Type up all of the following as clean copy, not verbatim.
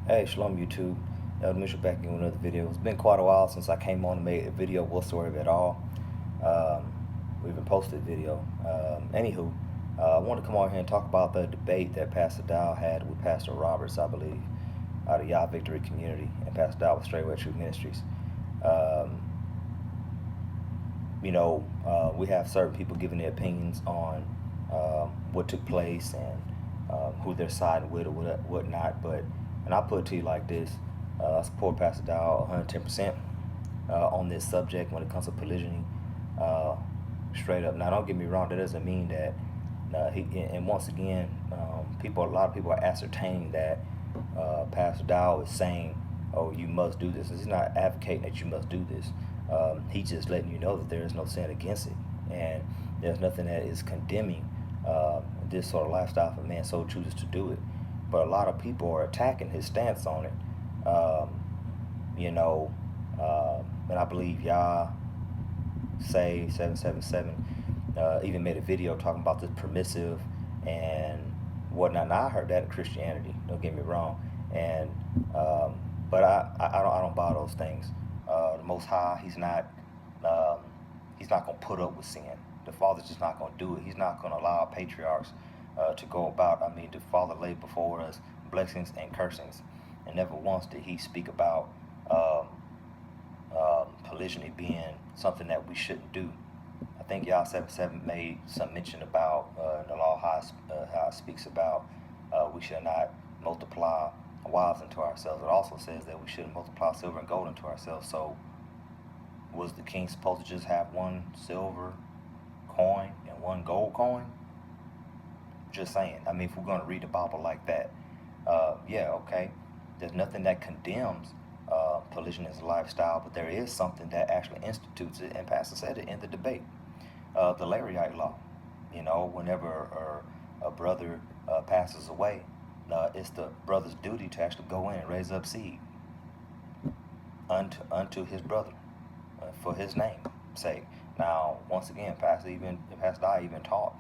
Hey, Shalom YouTube. Mitchell back in with another video. It's been quite a while since I came on and made a video whatsoever at all. Um, we even posted a video. Anywho, I want to come on here and talk about the debate that Pastor Dowell had with Pastor Roberts, I believe, out of Yah Victory Community, and Pastor Dowell with Straightway Truth Ministries. Um, we have certain people giving their opinions on what took place and who they're siding with or whatnot. And I put it to you like this: I support Pastor Dowell 110% on this subject when it comes to polygyny. Straight up. Now, don't get me wrong. That doesn't mean that he. And once again, a lot of people are ascertaining that Pastor Dowell is saying, "Oh, you must do this." He's not advocating that you must do this. He's just letting you know that there is no sin against it, and there's nothing that is condemning this sort of lifestyle if a man so chooses to do it. But a lot of people are attacking his stance on it. You know, and I believe Yah say 777 even made a video talking about this permissive and whatnot. Now I heard that in Christianity. Don't get me wrong, and but I don't buy those things. The Most High, he's not gonna put up with sin. The Father's just not gonna do it. He's not gonna allow patriarchs to go about. I mean, the Father laid before us blessings and cursings, and never once did He speak about polygyny being something that we shouldn't do. I think Yah 77 made some mention about in the law how it speaks about we should not multiply wives into ourselves. It also says that we shouldn't multiply silver and gold into ourselves. So was the king supposed to just have one silver coin and one gold coin? Just saying. I mean, if we're going to read the Bible like that, yeah, okay. There's nothing that condemns polygyny as a lifestyle, but there is something that actually institutes it, and Pastor said it in the debate. The Lariite law. Whenever a brother passes away, it's the brother's duty to actually go in and raise up seed unto his brother for his name's sake. Now, once again, Pastor I even taught,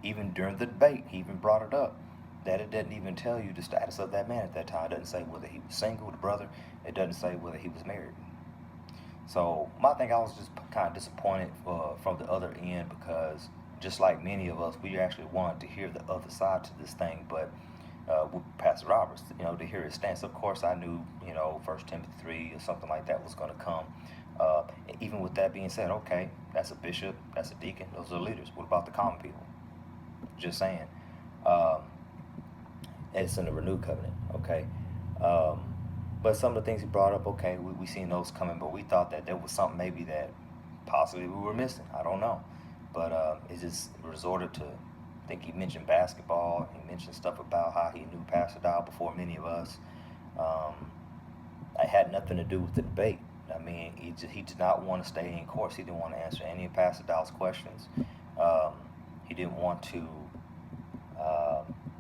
even during the debate, he even brought it up, that it doesn't even tell you the status of that man at that time. It doesn't say whether he was single, the brother. It doesn't say whether he was married. So my thing, I was just kind of disappointed from the other end, because just like many of us, we actually wanted to hear the other side to this thing. But with Pastor Roberts, to hear his stance, of course, I knew, 1 Timothy 3 or something like that was going to come. Even with that being said, okay, that's a bishop, that's a deacon, those are leaders. What about the common people? Just saying. It's in the renewed covenant, okay? But some of the things he brought up, okay, we seen those coming, but we thought that there was something maybe that possibly we were missing. I don't know. But it just resorted to, I think he mentioned basketball. He mentioned stuff about how he knew Pastor Dowell before many of us. It had nothing to do with the debate. I mean, he did not want to stay in course. He didn't want to answer any of Pastor Dowell's questions. He didn't want to.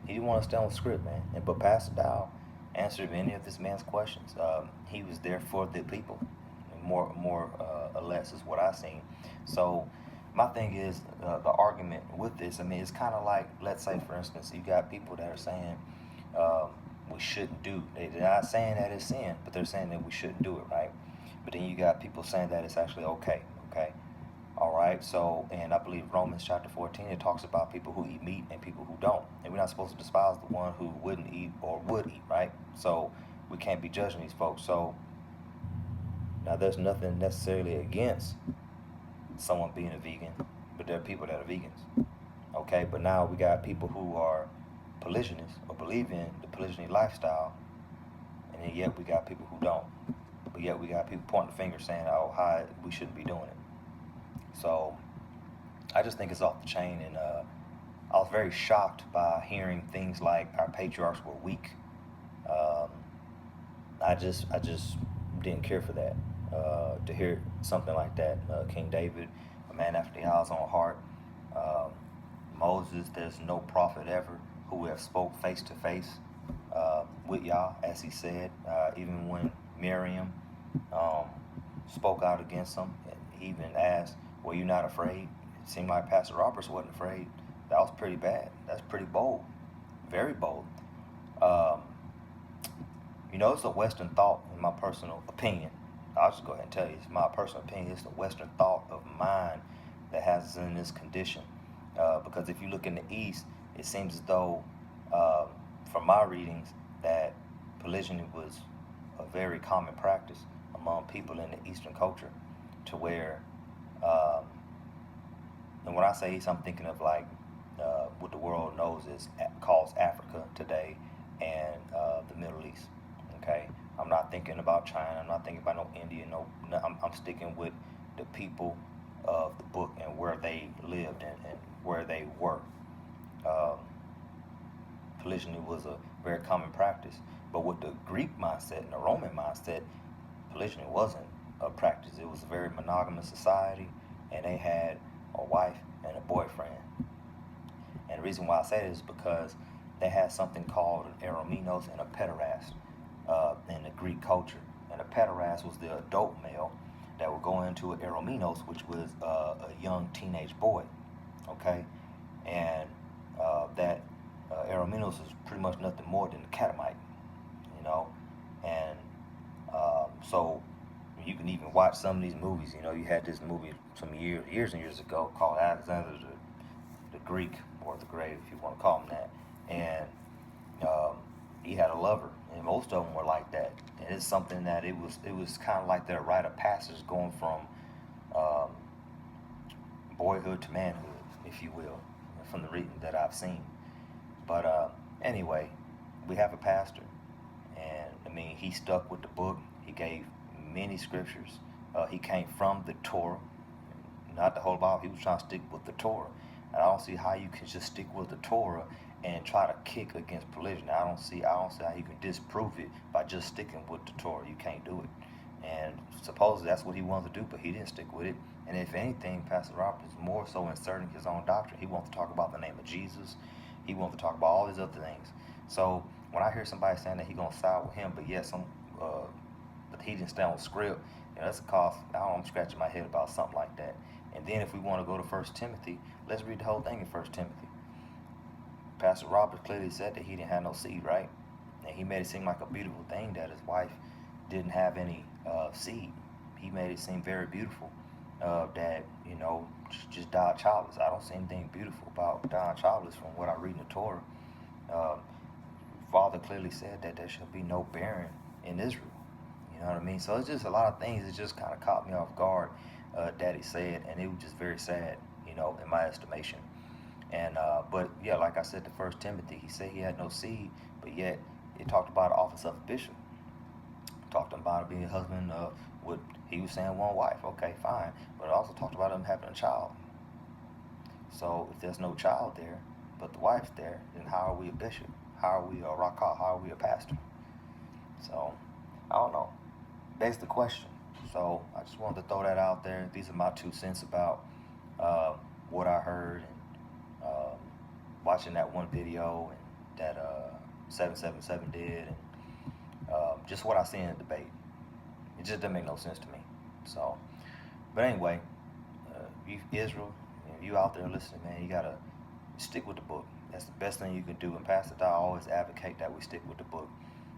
He didn't want to stay on the script, man. But Pastor Dowell answered many of this man's questions. He was there for the people, more or less is what I seen. So my thing is the argument with this. I mean, it's kind of like, let's say, for instance, you got people that are saying we shouldn't do. They're not saying that it's sin, but they're saying that we shouldn't do it, right? But then you got people saying that it's actually okay. Okay. All right, so, and I believe Romans chapter 14, it talks about people who eat meat and people who don't. And we're not supposed to despise the one who wouldn't eat or would eat, right? So we can't be judging these folks. So now there's nothing necessarily against someone being a vegan, but there are people that are vegans. Okay, but now we got people who are polygynists or believe in the polygyny lifestyle, and then yet we got people who don't. But yet we got people pointing the finger saying, oh, hi, we shouldn't be doing it. So I just think it's off the chain, and I was very shocked by hearing things like our patriarchs were weak. I just didn't care for that. To hear something like that, King David, a man after Yah's own heart, Moses, there's no prophet ever who have spoke face to face with Yah, as he said, even when Miriam spoke out against him, and he even asked, were you not afraid? It seemed like Pastor Roberts wasn't afraid. That was pretty bad. That's pretty bold. Very bold. It's a Western thought, in my personal opinion. I'll just go ahead and tell you, it's my personal opinion. It's the Western thought of mind that has us in this condition. Because if you look in the East, it seems as though, uh, from my readings, that polygyny was a very common practice among people in the Eastern culture, to where, um, and when I say East, I'm thinking of like what the world knows is calls Africa today, and the Middle East. Okay, I'm not thinking about China. I'm not thinking about no India. No, I'm sticking with the people of the book and where they lived, and where they were. Um, Polygyny was a very common practice, but with the Greek mindset and the Roman mindset, polygyny wasn't a practice. It was a very monogamous society, and they had a wife and a boyfriend. And the reason why I say this is because they had something called an eromenos and a pederast in the Greek culture. And a pederast was the adult male that would go into an eromenos, which was a young teenage boy. Okay, and that eromenos is pretty much nothing more than a catamite, you know, and so you can even watch some of these movies. You had this movie some years and years ago called Alexander the Greek, or the Great, if you want to call him that, and he had a lover, and most of them were like that. And it's something that it was kind of like their rite of passage, going from um, boyhood to manhood, if you will, from the reading that I've seen. But anyway, we have a pastor, and I mean, he stuck with the book. He gave many scriptures. He came from the Torah, not the whole Bible. He was trying to stick with the Torah. And I don't see how you can just stick with the Torah and try to kick against polygyny. I don't see how you can disprove it by just sticking with the Torah. You can't do it. And supposedly that's what he wanted to do, but he didn't stick with it. And if anything, Pastor Robert is more so inserting his own doctrine. He wants to talk about the name of Jesus. He wants to talk about all these other things. So when I hear somebody saying that he's gonna side with him, but yet but he didn't stay on script, that's a cause. I'm scratching my head about something like that. And then if we want to go to First Timothy, let's read the whole thing in First Timothy. Pastor Robert clearly said that he didn't have no seed, right? And he made it seem like a beautiful thing that his wife didn't have any seed. He made it seem very beautiful that just died childless. I don't see anything beautiful about dying childless from what I read in the Torah. Uh, Father clearly said that there shall be no barren in Israel. You know what I mean? So it's just a lot of things that just kind of caught me off guard that he said, and it was just very sad, in my estimation. And but yeah, like I said, the First Timothy, he said he had no seed, but yet it talked about the office of a bishop. Talked about being a husband with, he was saying, one wife. Okay, fine, but it also talked about him having a child. So if there's no child there, but the wife's there, then how are we a bishop? How are we a rakah? How are we a pastor? So I don't know. Begs the question. So I just wanted to throw that out there. These are my 2 cents about what I heard, and watching that one video, and that 777 did, and just what I seen in the debate. It just doesn't make no sense to me. So, but anyway, you Israel, if you out there listening, man, you gotta stick with the book. That's the best thing you can do. And Pastor Dow always advocate that we stick with the book.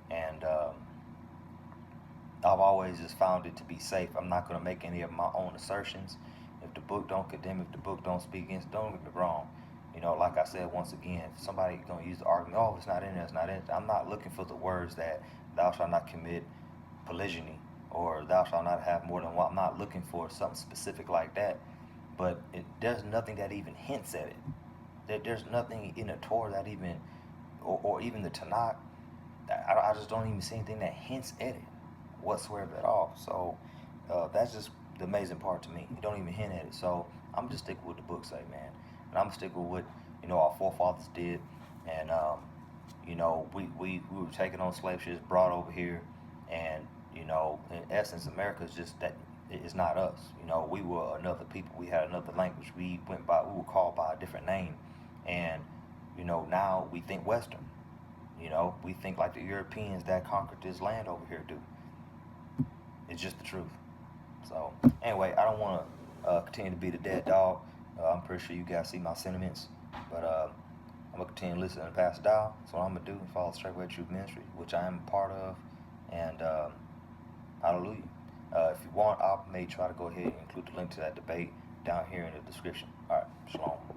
And I've always just found it to be safe. I'm not going to make any of my own assertions. If the book don't condemn, if the book don't speak against, don't get me wrong. Like I said, once again, if somebody going to use the argument, oh, it's not in there, it's not in there. I'm not looking for the words that thou shalt not commit polygyny, or thou shalt not have more than one. I'm not looking for something specific like that. But there's nothing that even hints at it. There's nothing in the Torah that even, or even the Tanakh, I just don't even see anything that hints at it whatsoever at all. So that's just the amazing part to me. You don't even hint at it. So I'm just sticking with the book say, man. And I'm sticking with what our forefathers did. And we were taken on slave ships, brought over here, and in essence, America is just that. It's not us. We were another people. We had another language. We were called by a different name, and now we think Western. We think like the Europeans that conquered this land over here do. It's just the truth. So anyway, I don't want to continue to be the dead dog. I'm pretty sure you guys see my sentiments, but I'm gonna continue to listen to Pastor Dowell. That's what I'm gonna do and follow Straightway Truth Ministry, which I am a part of. on, I may try to go ahead and include the link to that debate down here in the description. All right, shalom.